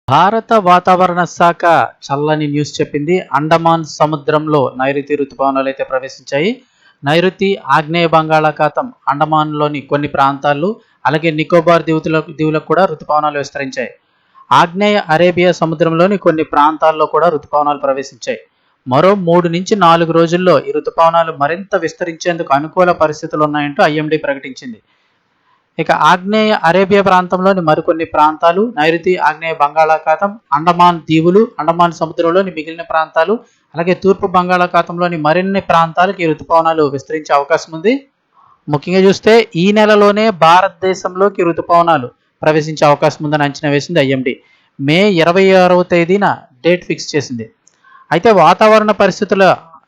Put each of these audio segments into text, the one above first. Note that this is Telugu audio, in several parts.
భారత వాతావరణ శాఖ చల్లని న్యూస్ చెప్పింది. అండమాన్ సముద్రంలో నైరుతి రుతుపవనాలు అయితే ప్రవేశించాయి. నైరుతి ఆగ్నేయ బంగాళాఖాతం అండమాన్లోని కొన్ని ప్రాంతాలు అలాగే నికోబార్ దీవులకు కూడా రుతుపవనాలు విస్తరించాయి. ఆగ్నేయ అరేబియా సముద్రంలోని కొన్ని ప్రాంతాల్లో కూడా రుతుపవనాలు ప్రవేశించాయి. మరో 3 నుంచి 4 రోజుల్లో ఈ రుతుపవనాలు మరింత విస్తరించేందుకు అనుకూల పరిస్థితులు ఉన్నాయంటూ ఐఎండీ ప్రకటించింది. ఇక ఆగ్నేయ అరేబియా ప్రాంతంలోని మరికొన్ని ప్రాంతాలు, నైరుతి ఆగ్నేయ బంగాళాఖాతం, అండమాన్ దీవులు, అండమాన్ సముద్రంలోని మిగిలిన ప్రాంతాలు, అలాగే తూర్పు బంగాళాఖాతంలోని మరిన్ని ప్రాంతాలకు ఈ రుతుపవనాలు విస్తరించే అవకాశం ఉంది. ముఖ్యంగా చూస్తే ఈ నెలలోనే భారతదేశంలోకి రుతుపవనాలు ప్రవేశించే అవకాశం ఉందని అంచనా వేసింది ఐఎండీ. మే 26వ తేదీన డేట్ ఫిక్స్ చేసింది. అయితే వాతావరణ పరిస్థితుల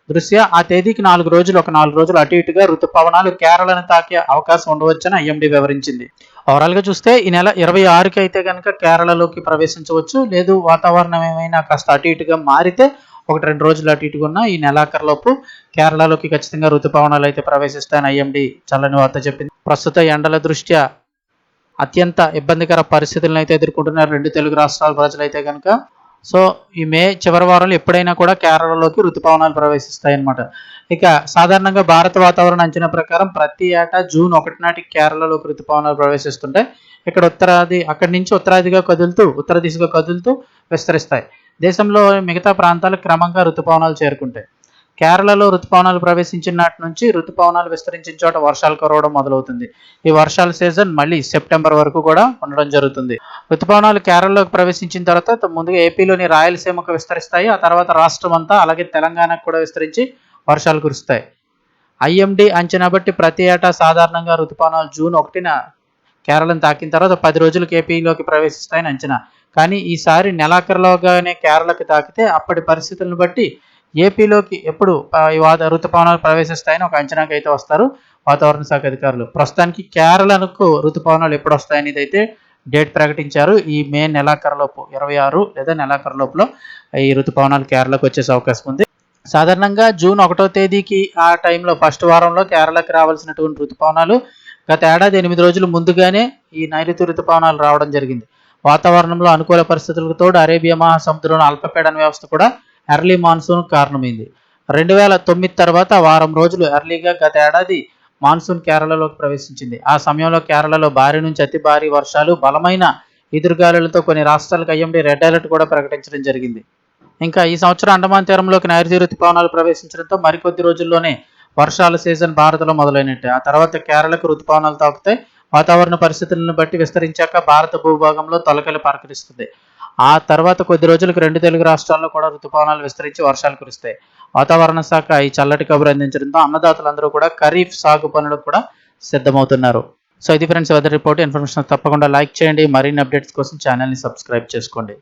దృష్ట్యా ఆ తేదీకి 4 రోజులు అటు ఇటుగా రుతుపవనాలు కేరళను తాకే అవకాశం ఉండవచ్చని ఐఎండీ వివరించింది. ఓవరాల్గా చూస్తే ఈ నెల 26కి అయితే కనుక కేరళలోకి ప్రవేశించవచ్చు. లేదు వాతావరణం ఏమైనా కాస్త అటు ఇటుగా మారితే 1-2 రోజులు అటు ఇటుగా ఉన్న ఈ నెలాఖరులోపు కేరళలోకి ఖచ్చితంగా రుతుపవనాలు అయితే ప్రవేశిస్తాయని ఐఎండీ చల్లని వార్త చెప్పింది. ప్రస్తుత ఎండల దృష్ట్యా అత్యంత ఇబ్బందికర పరిస్థితులను అయితే ఎదుర్కొంటున్నారు 2 తెలుగు రాష్ట్రాల ప్రజలైతే కనుక. సో ఈ మే చివరి వారంలో ఎప్పుడైనా కూడా కేరళలోకి రుతుపవనాలు ప్రవేశిస్తాయి అన్నమాట. ఇక సాధారణంగా భారత వాతావరణ అంచనా ప్రకారం ప్రతి ఏటా జూన్ 1 నాటికి కేరళలోకి రుతుపవనాలు ప్రవేశిస్తుంటాయి. ఇక్కడ అక్కడి నుంచి ఉత్తర దిశగా కదులుతూ విస్తరిస్తాయి. దేశంలో మిగతా ప్రాంతాలకు క్రమంగా రుతుపవనాలు చేరుకుంటాయి. కేరళలో రుతుపవనాలు ప్రవేశించిన నాటి నుంచి రుతుపవనాలు విస్తరించిన చోట వర్షాలు కురవడం మొదలవుతుంది. ఈ వర్షాల సీజన్ మళ్ళీ సెప్టెంబర్ వరకు కూడా ఉండడం జరుగుతుంది. రుతుపవనాలు కేరళలోకి ప్రవేశించిన తర్వాత ముందుగా ఏపీలోని రాయలసీమకు విస్తరిస్తాయి. ఆ తర్వాత రాష్ట్రం అంతా అలాగే తెలంగాణకు కూడా విస్తరించి వర్షాలు కురుస్తాయి. ఐఎండీ అంచనా బట్టి ప్రతి ఏటా సాధారణంగా రుతుపవనాలు జూన్ 1న కేరళను తాకిన తర్వాత 10 రోజులకు ఏపీలోకి ప్రవేశిస్తాయని అంచనా. కానీ ఈసారి నెలాఖరులోగానే కేరళకి తాకితే అప్పటి పరిస్థితులను బట్టి ఏపీలోకి ఎప్పుడు రుతుపవనాలు ప్రవేశిస్తాయని ఒక అంచనాకి అయితే వస్తారు వాతావరణ శాఖ అధికారులు. ప్రస్తుతానికి కేరళకు రుతుపవనాలు ఎప్పుడు వస్తాయనేది అయితే డేట్ ప్రకటించారు. ఈ మే నెలాఖరులోపు 26 లేదా నెలాఖరు లోపల ఈ రుతుపవనాలు కేరళకు వచ్చేసే అవకాశం ఉంది. సాధారణంగా జూన్ 1వ తేదీకి ఆ టైంలో ఫస్ట్ వారంలో కేరళకి రావాల్సినటువంటి రుతుపవనాలు గత ఏడాది 8 రోజులు ముందుగానే ఈ నైరుతి రుతుపవనాలు రావడం జరిగింది. వాతావరణంలో అనుకూల పరిస్థితులకు తోడు అరేబియా మహాసముద్రంలో అల్పపీడన వ్యవస్థ కూడా ఎర్లీ మాన్సూన్ కారణమైంది. 2009 తర్వాత వారం రోజులు ఎర్లీగా గత ఏడాది మాన్సూన్ కేరళలోకి ప్రవేశించింది. ఆ సమయంలో కేరళలో భారీ నుంచి అతి భారీ వర్షాలు, బలమైన ఎదురుగాలులతో కొన్ని రాష్ట్రాలకు ఐఎండీ రెడ్ అలర్ట్ కూడా ప్రకటించడం జరిగింది. ఇంకా ఈ సంవత్సరం అండమాన్ తీరంలోకి నైరుతి రుతుపవనాలు ప్రవేశించడంతో మరికొద్ది రోజుల్లోనే వర్షాల సీజన్ భారత్లో మొదలైనట్టే. ఆ తర్వాత కేరళకు రుతుపవనాలు తాకుతాయి. వాతావరణ పరిస్థితులను బట్టి విస్తరించాక భారత భూభాగంలో తొలకలు పరకరిస్తుంది. ఆ తర్వాత కొద్ది రోజులకు 2 తెలుగు రాష్ట్రాల్లో కూడా రుతుపవనాలు విస్తరించి వర్షాలు కురుస్తాయి. వాతావరణ శాఖ ఈ చల్లటి కబురు అందించడంతో అన్నదాతలందరూ కూడా ఖరీఫ్ సాగు పనులకు కూడా సిద్ధమవుతున్నారు. సో ఇది ఫ్రెండ్స్ వెదర్ రిపోర్ట్ ఇన్ఫర్మేషన్. తప్పకుండా లైక్ చేయండి. మరిన్ని అప్డేట్స్ కోసం ఛానల్ని సబ్స్క్రైబ్ చేసుకోండి.